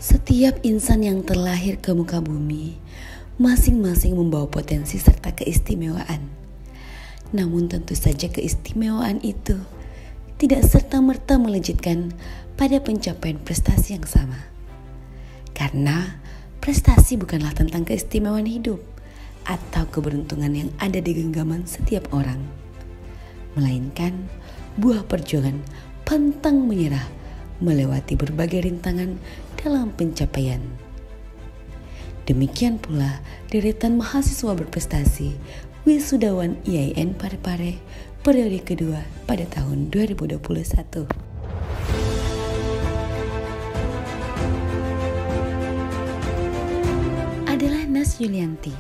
Setiap insan yang terlahir ke muka bumi, masing-masing membawa potensi serta keistimewaan. Namun tentu saja keistimewaan itu tidak serta-merta melejitkan pada pencapaian prestasi yang sama. Karena prestasi bukanlah tentang keistimewaan hidup atau keberuntungan yang ada di genggaman setiap orang, melainkan buah perjuangan pantang menyerah melewati berbagai rintangan dalam pencapaian. Demikian pula deretan mahasiswa berprestasi wisudawan IAIN Parepare periode kedua pada tahun 2021. Adalah Nas Yulianti,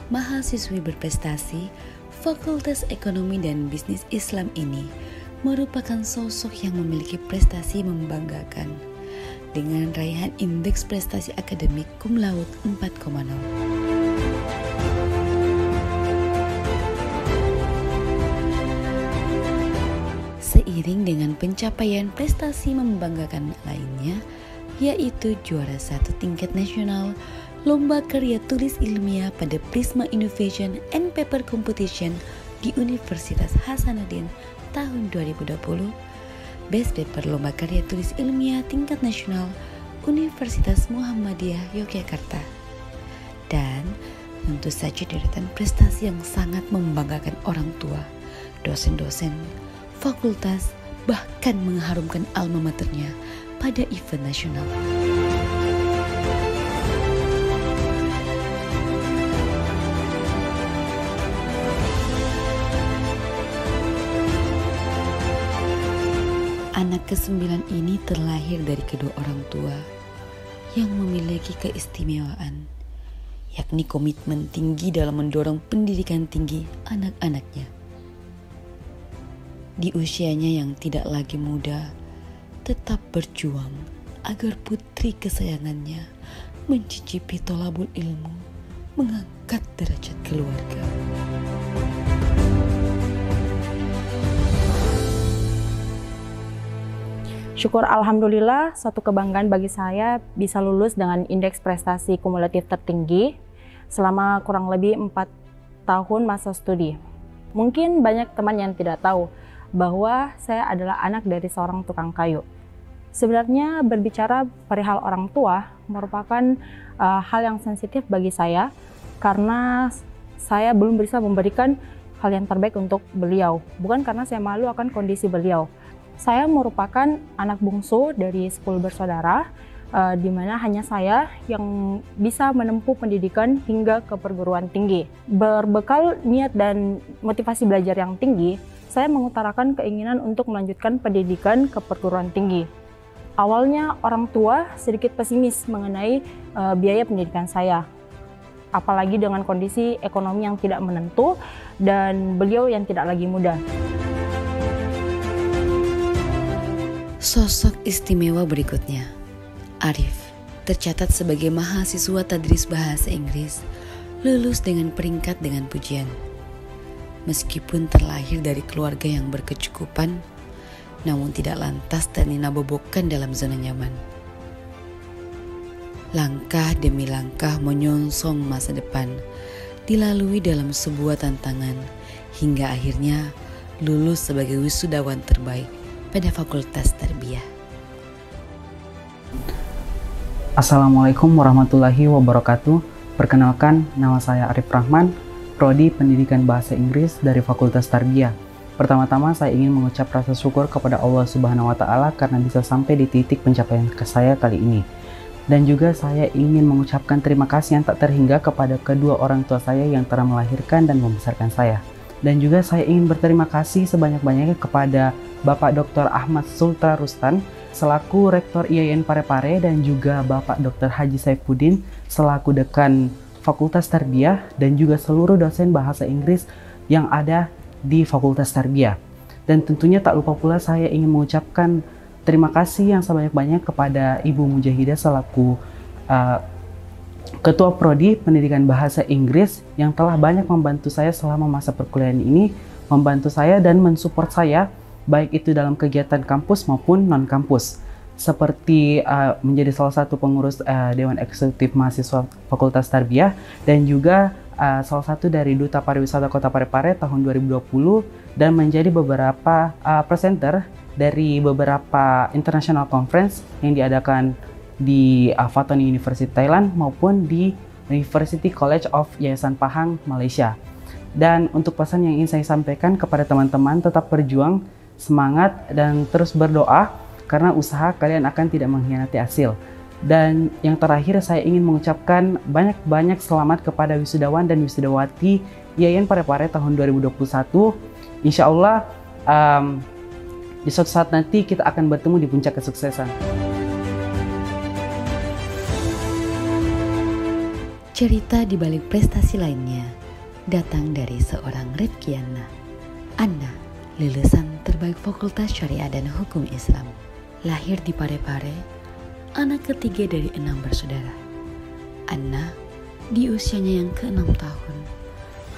mahasiswi berprestasi Fakultas Ekonomi dan Bisnis Islam ini merupakan sosok yang memiliki prestasi membanggakan dengan raihan indeks prestasi akademik cum laude 4,0. Seiring dengan pencapaian prestasi membanggakan lainnya, yaitu juara 1 tingkat nasional Lomba Karya Tulis Ilmiah pada Prisma Innovation and Paper Competition di Universitas Hasanuddin tahun 2020, Best Paper Lomba Karya Tulis Ilmiah tingkat nasional Universitas Muhammadiyah Yogyakarta, dan tentu saja deretan prestasi yang sangat membanggakan orang tua, dosen-dosen, fakultas, bahkan mengharumkan alma maternya pada event nasional. Anak ke-9 ini terlahir dari kedua orang tua yang memiliki keistimewaan, yakni komitmen tinggi dalam mendorong pendidikan tinggi anak-anaknya. Di usianya yang tidak lagi muda, tetap berjuang agar putri kesayangannya mencicipi tolabul ilmu, mengangkat derajat keluarga. Syukur alhamdulillah, suatu kebanggaan bagi saya bisa lulus dengan indeks prestasi kumulatif tertinggi selama kurang lebih 4 tahun masa studi. Mungkin banyak teman yang tidak tahu bahwa saya adalah anak dari seorang tukang kayu. Sebenarnya berbicara perihal orang tua merupakan hal yang sensitif bagi saya karena saya belum bisa memberikan hal yang terbaik untuk beliau. Bukan karena saya malu akan kondisi beliau. Saya merupakan anak bungsu dari 10 bersaudara, di mana hanya saya yang bisa menempuh pendidikan hingga ke perguruan tinggi. Berbekal niat dan motivasi belajar yang tinggi, saya mengutarakan keinginan untuk melanjutkan pendidikan ke perguruan tinggi. Awalnya orang tua sedikit pesimis mengenai biaya pendidikan saya, apalagi dengan kondisi ekonomi yang tidak menentu dan beliau yang tidak lagi muda. Sosok istimewa berikutnya, Arif, tercatat sebagai mahasiswa tadris bahasa Inggris, lulus dengan peringkat dengan pujian. Meskipun terlahir dari keluarga yang berkecukupan, namun tidak lantas terlena bobokan dalam zona nyaman. Langkah demi langkah menyongsong masa depan, dilalui dalam sebuah tantangan, hingga akhirnya lulus sebagai wisudawan terbaik pada Fakultas Tarbiyah. Assalamualaikum warahmatullahi wabarakatuh. Perkenalkan, nama saya Arif Rahman, Prodi Pendidikan Bahasa Inggris dari Fakultas Tarbiyah. Pertama-tama saya ingin mengucap rasa syukur kepada Allah Subhanahu wa Ta'ala karena bisa sampai di titik pencapaian saya kali ini. Dan juga saya ingin mengucapkan terima kasih yang tak terhingga kepada kedua orang tua saya yang telah melahirkan dan membesarkan saya. Dan juga saya ingin berterima kasih sebanyak-banyaknya kepada Bapak Dr. Ahmad Sultra Rustan selaku Rektor IAIN Parepare dan juga Bapak Dr. Haji Saifuddin selaku Dekan Fakultas Tarbiyah dan juga seluruh dosen bahasa Inggris yang ada di Fakultas Tarbiyah. Dan tentunya tak lupa pula saya ingin mengucapkan terima kasih yang sebanyak-banyak kepada Ibu Mujahidah selaku Ketua Prodi Pendidikan Bahasa Inggris yang telah banyak membantu saya selama masa perkuliahan ini, membantu saya dan mensupport saya baik itu dalam kegiatan kampus maupun non-kampus. seperti menjadi salah satu pengurus Dewan Eksekutif Mahasiswa Fakultas Tarbiyah dan juga salah satu dari Duta Pariwisata Kota Parepare tahun 2020 dan menjadi beberapa presenter dari beberapa international conference yang diadakan di Fatoni University Thailand maupun di University College of Yayasan Pahang, Malaysia. Dan untuk pesan yang ingin saya sampaikan kepada teman-teman, tetap berjuang, semangat, dan terus berdoa karena usaha kalian akan tidak mengkhianati hasil. Dan yang terakhir saya ingin mengucapkan banyak-banyak selamat kepada wisudawan dan wisudawati YAIN Parepare tahun 2021. Insya Allah di suatu saat nanti kita akan bertemu di puncak kesuksesan. Cerita di balik prestasi lainnya datang dari seorang Rifkiana, Anna, lulusan terbaik Fakultas Syariah dan Hukum Islam. Lahir di Parepare, anak ketiga dari 6 bersaudara. Anna, di usianya yang ke-6 tahun,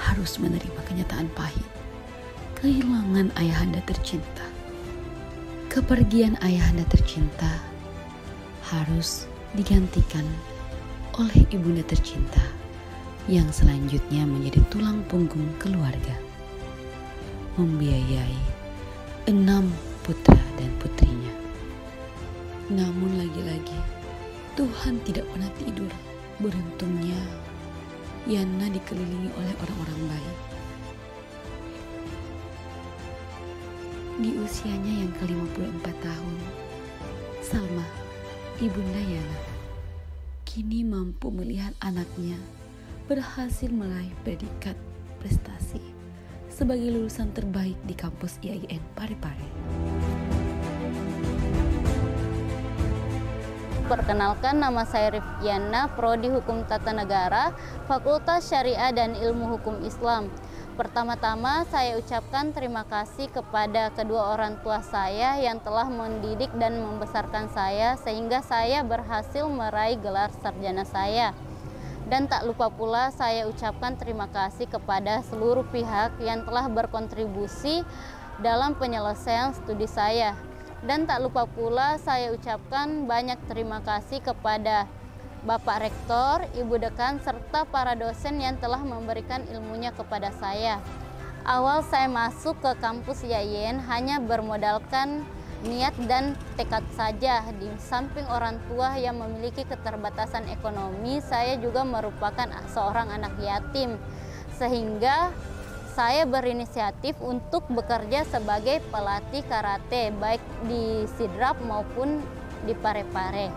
harus menerima kenyataan pahit, kehilangan ayahanda tercinta. Kepergian ayahanda tercinta harus digantikan oleh ibunda tercinta yang selanjutnya menjadi tulang punggung keluarga, membiayai 6 putra dan putrinya. Namun lagi-lagi Tuhan tidak pernah tidur. Beruntungnya Yana dikelilingi oleh orang-orang baik. Di usianya yang ke-54 tahun, Salma, ibunda Yana, kini mampu melihat anaknya berhasil meraih predikat prestasi sebagai lulusan terbaik di kampus YAIN Parepare. Perkenalkan, nama saya Rifkiana, Prodi Hukum Tata Negara, Fakultas Syariah dan Ilmu Hukum Islam. Pertama-tama saya ucapkan terima kasih kepada kedua orang tua saya yang telah mendidik dan membesarkan saya sehingga saya berhasil meraih gelar sarjana saya. Dan tak lupa pula saya ucapkan terima kasih kepada seluruh pihak yang telah berkontribusi dalam penyelesaian studi saya. Dan tak lupa pula saya ucapkan banyak terima kasih kepada Bapak Rektor, Ibu Dekan, serta para dosen yang telah memberikan ilmunya kepada saya. Awal saya masuk ke kampus YAIN hanya bermodalkan niat dan tekad saja. Di samping orang tua yang memiliki keterbatasan ekonomi, saya juga merupakan seorang anak yatim. Sehingga saya berinisiatif untuk bekerja sebagai pelatih karate, baik di Sidrap maupun di Parepare.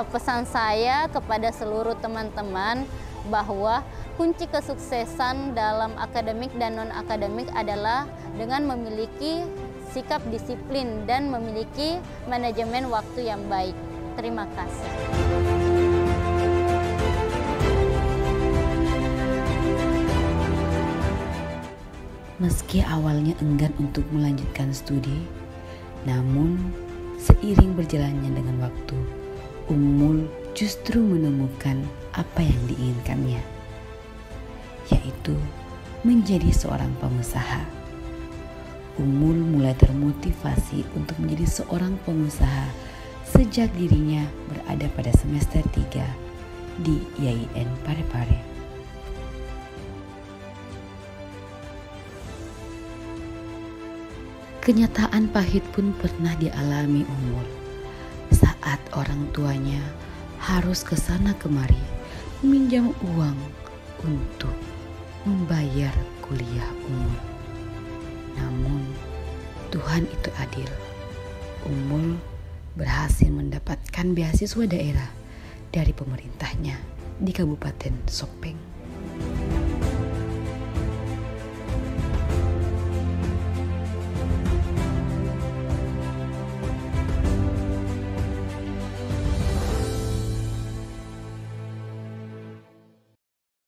Pesan saya kepada seluruh teman-teman bahwa kunci kesuksesan dalam akademik dan non-akademik adalah dengan memiliki sikap disiplin dan memiliki manajemen waktu yang baik. Terima kasih. Meski awalnya enggan untuk melanjutkan studi, namun seiring berjalannya dengan waktu, Ummul justru menemukan apa yang diinginkannya, yaitu menjadi seorang pengusaha. Ummul mulai termotivasi untuk menjadi seorang pengusaha sejak dirinya berada pada semester 3 di YAIN Parepare. Kenyataan pahit pun pernah dialami Ummul saat orang tuanya harus ke sana kemari meminjam uang untuk membayar kuliah Ummul. Namun Tuhan itu adil. Ummul berhasil mendapatkan beasiswa daerah dari pemerintahnya di Kabupaten Sopeng.